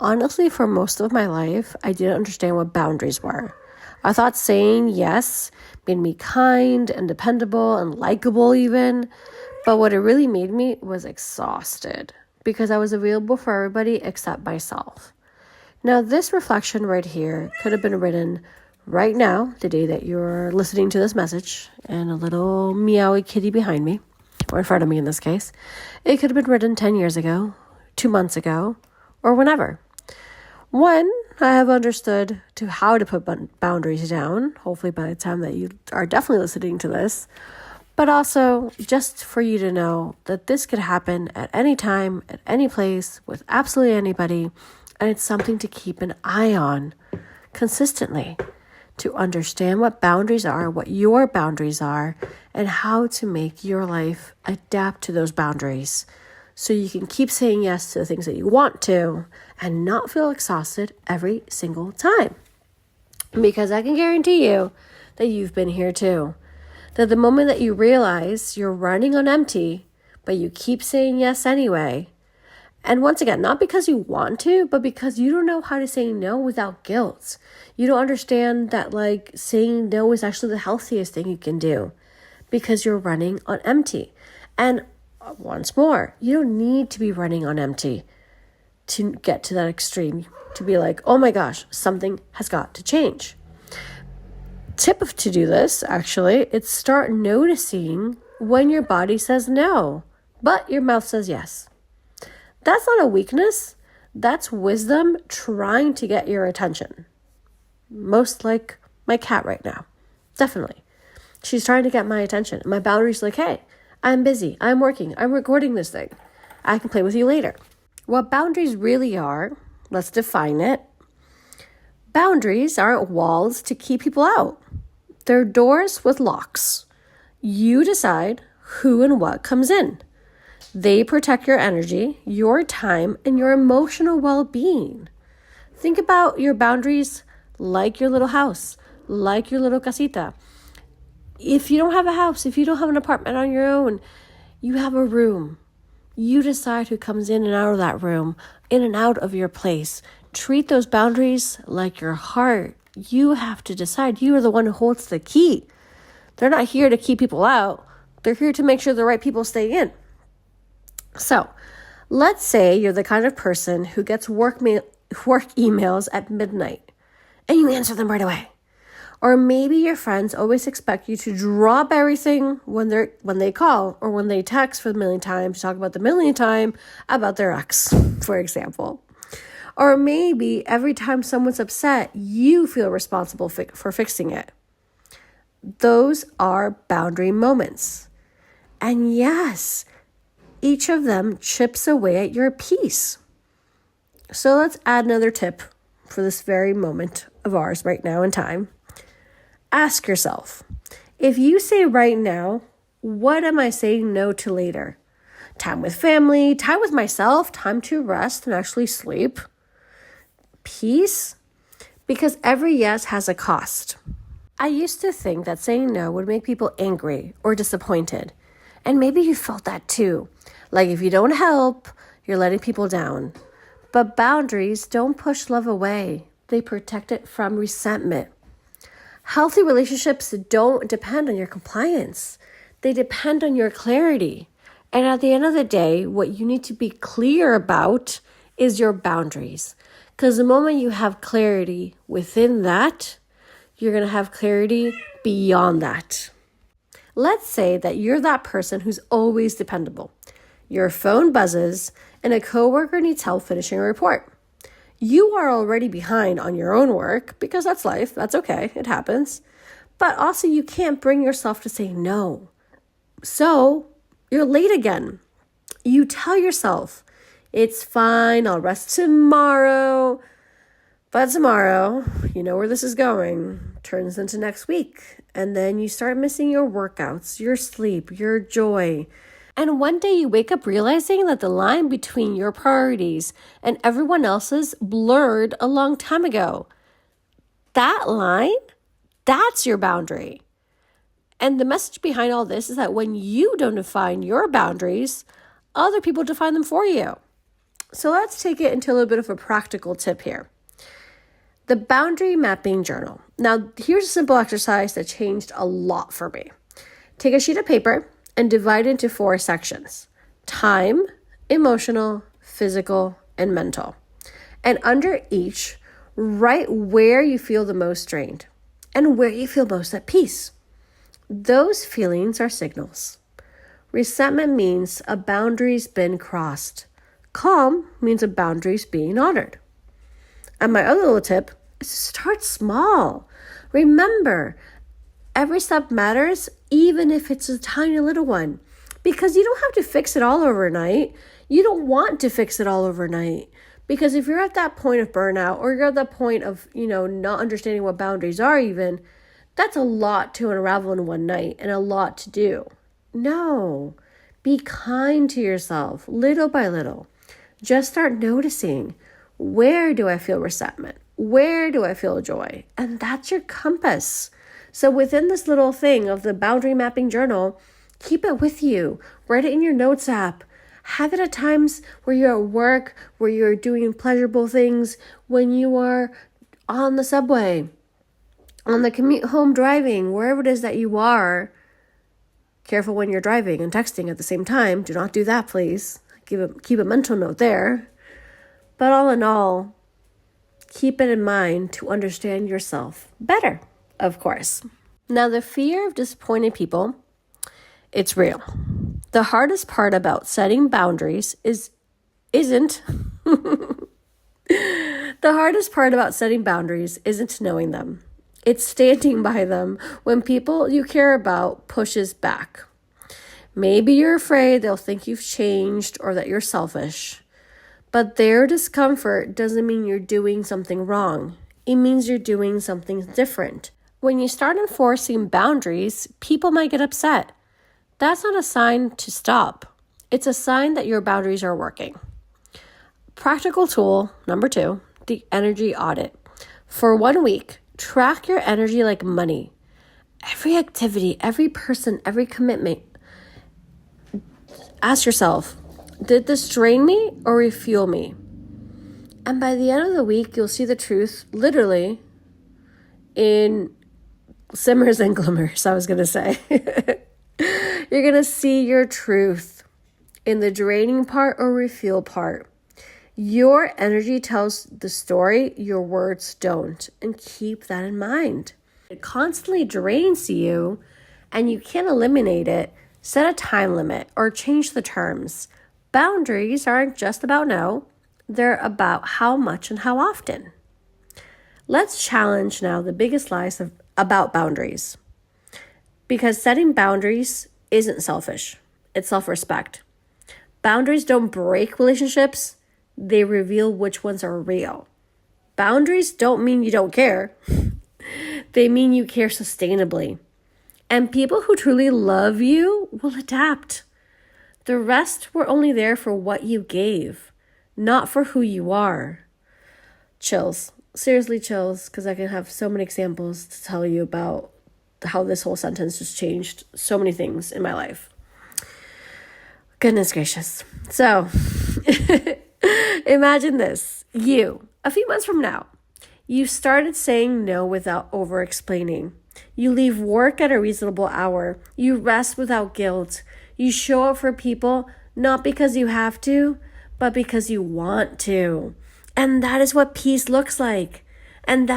Honestly, for most of my life, I didn't understand what boundaries were. I thought saying yes made me kind and dependable and likable even, but what it really made me was exhausted because I was available for everybody except myself. Now, this reflection right here could have been written right now, the day that you're listening to this message, and a little meowy kitty behind me, or in front of me in this case. It could have been written 10 years ago, 2 months ago, or whenever. One, I have understood how to put boundaries down, hopefully by the time that you are definitely listening to this, but also just for you to know that this could happen at any time, at any place, with absolutely anybody, and it's something to keep an eye on consistently, to understand what boundaries are, what your boundaries are, and how to make your life adapt to those boundaries. So you can keep saying yes to the things that you want to and not feel exhausted every single time. Because I can guarantee you that you've been here too. That the moment that you realize you're running on empty, but you keep saying yes anyway. And once again, not because you want to, but because you don't know how to say no without guilt. You don't understand that saying no is actually the healthiest thing you can do because you're running on empty. And once more, you don't need to be running on empty to get to that extreme, to be like, oh my gosh, something has got to change. Tip to do this, actually, it's start noticing when your body says no, but your mouth says yes. That's not a weakness. That's wisdom trying to get your attention. Most like my cat right now. Definitely. She's trying to get my attention. My boundaries like, hey, I'm busy. I'm working. I'm recording this thing. I can play with you later. What boundaries really are, let's define it. Boundaries aren't walls to keep people out. They're doors with locks. You decide who and what comes in. They protect your energy, your time, and your emotional well-being. Think about your boundaries like your little house, like your little casita. If you don't have a house, if you don't have an apartment on your own, you have a room. You decide who comes in and out of that room, in and out of your place. Treat those boundaries like your heart. You have to decide. You are the one who holds the key. They're not here to keep people out. They're here to make sure the right people stay in. So, let's say you're the kind of person who gets work emails at midnight and you answer them right away. Or maybe your friends always expect you to drop everything when they call or when they text for the millionth time to talk about the millionth time about their ex, for example. Or maybe every time someone's upset, you feel responsible for fixing it. Those are boundary moments. And yes, each of them chips away at your peace. So let's add another tip for this very moment of ours right now in time. Ask yourself, if you say right now, what am I saying no to later? Time with family, time with myself, time to rest and actually sleep. Peace? Because every yes has a cost. I used to think that saying no would make people angry or disappointed. And maybe you felt that too. Like if you don't help, you're letting people down. But boundaries don't push love away. They protect it from resentment. Healthy relationships don't depend on your compliance. They depend on your clarity. And at the end of the day, what you need to be clear about is your boundaries. Because the moment you have clarity within that, you're going to have clarity beyond that. Let's say that you're that person who's always dependable. Your phone buzzes and a coworker needs help finishing a report. You are already behind on your own work because that's life. That's okay. It happens. But also you can't bring yourself to say no. So you're late again. You tell yourself, it's fine. I'll rest tomorrow. But tomorrow, you know where this is going, turns into next week. And then you start missing your workouts, your sleep, your joy. And one day you wake up realizing that the line between your priorities and everyone else's blurred a long time ago. That line, that's your boundary. And the message behind all this is that when you don't define your boundaries, other people define them for you. So let's take it into a little bit of a practical tip here. The boundary mapping journal. Now, here's a simple exercise that changed a lot for me. Take a sheet of paper and divide it into 4 sections: time, emotional, physical, and mental. And under each, write where you feel the most drained and where you feel most at peace. Those feelings are signals. Resentment means a boundary's been crossed. Calm means a boundary's being honored. And my other little tip is to start small. Remember, every step matters, even if it's a tiny little one, because you don't have to fix it all overnight. You don't want to fix it all overnight, because if you're at that point of burnout, or you're at that point of, not understanding what boundaries are even, that's a lot to unravel in one night and a lot to do. No, be kind to yourself little by little. Just start noticing, where do I feel resentment? Where do I feel joy? And that's your compass. So within this little thing of the boundary mapping journal, keep it with you. Write it in your notes app. Have it at times where you're at work, where you're doing pleasurable things, when you are on the subway, on the commute home driving, wherever it is that you are. Careful when you're driving and texting at the same time. Do not do that, please. Keep a mental note there. But all in all, keep it in mind to understand yourself better, of course. Now, the fear of disappointing people, it's real. The hardest part about setting boundaries isn't the hardest part about setting boundaries isn't knowing them. It's standing by them when people you care about pushes back. Maybe you're afraid they'll think you've changed or that you're selfish. But their discomfort doesn't mean you're doing something wrong. It means you're doing something different. When you start enforcing boundaries, people might get upset. That's not a sign to stop. It's a sign that your boundaries are working. Practical tool number 2, the energy audit. For 1 week, track your energy like money. Every activity, every person, every commitment. Ask yourself, did this drain me or refuel me? And by the end of the week, you'll see the truth literally in simmers and glimmers, I was going to say. You're going to see your truth in the draining part or refuel part. Your energy tells the story, your words don't. And keep that in mind. It constantly drains you and you can't eliminate it. Set a time limit or change the terms. Boundaries aren't just about no, they're about how much and how often. Let's challenge now the biggest lies about boundaries. Because setting boundaries isn't selfish, it's self-respect. Boundaries don't break relationships, they reveal which ones are real. Boundaries don't mean you don't care, they mean you care sustainably. And people who truly love you will adapt. The rest were only there for what you gave, not for who you are. Chills. Seriously chills, because I can have so many examples to tell you about how this whole sentence just changed so many things in my life. Goodness gracious. So, imagine this. You, a few months from now, you started saying no without over-explaining. You leave work at a reasonable hour. You rest without guilt. You show up for people not because you have to, but because you want to. And that is what peace looks like. And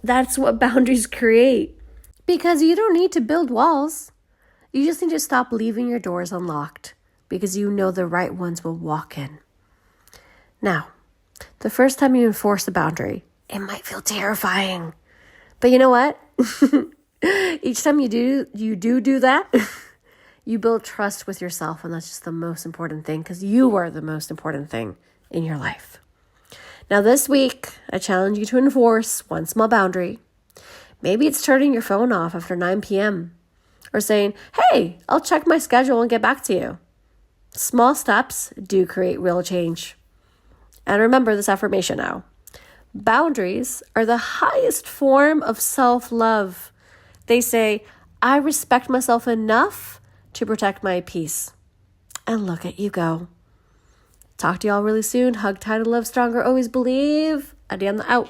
that's what boundaries create. Because you don't need to build walls. You just need to stop leaving your doors unlocked because you know the right ones will walk in. Now, the first time you enforce a boundary, it might feel terrifying. But you know what? Each time you do that, you build trust with yourself, and that's just the most important thing because you are the most important thing in your life. Now this week, I challenge you to enforce one small boundary. Maybe it's turning your phone off after 9 p.m. or saying, hey, I'll check my schedule and get back to you. Small steps do create real change. And remember this affirmation now. Boundaries are the highest form of self-love. They say, I respect myself enough to protect my peace. And look at you go. Talk to y'all really soon. Hug tight, love stronger, always believe. Adiana out.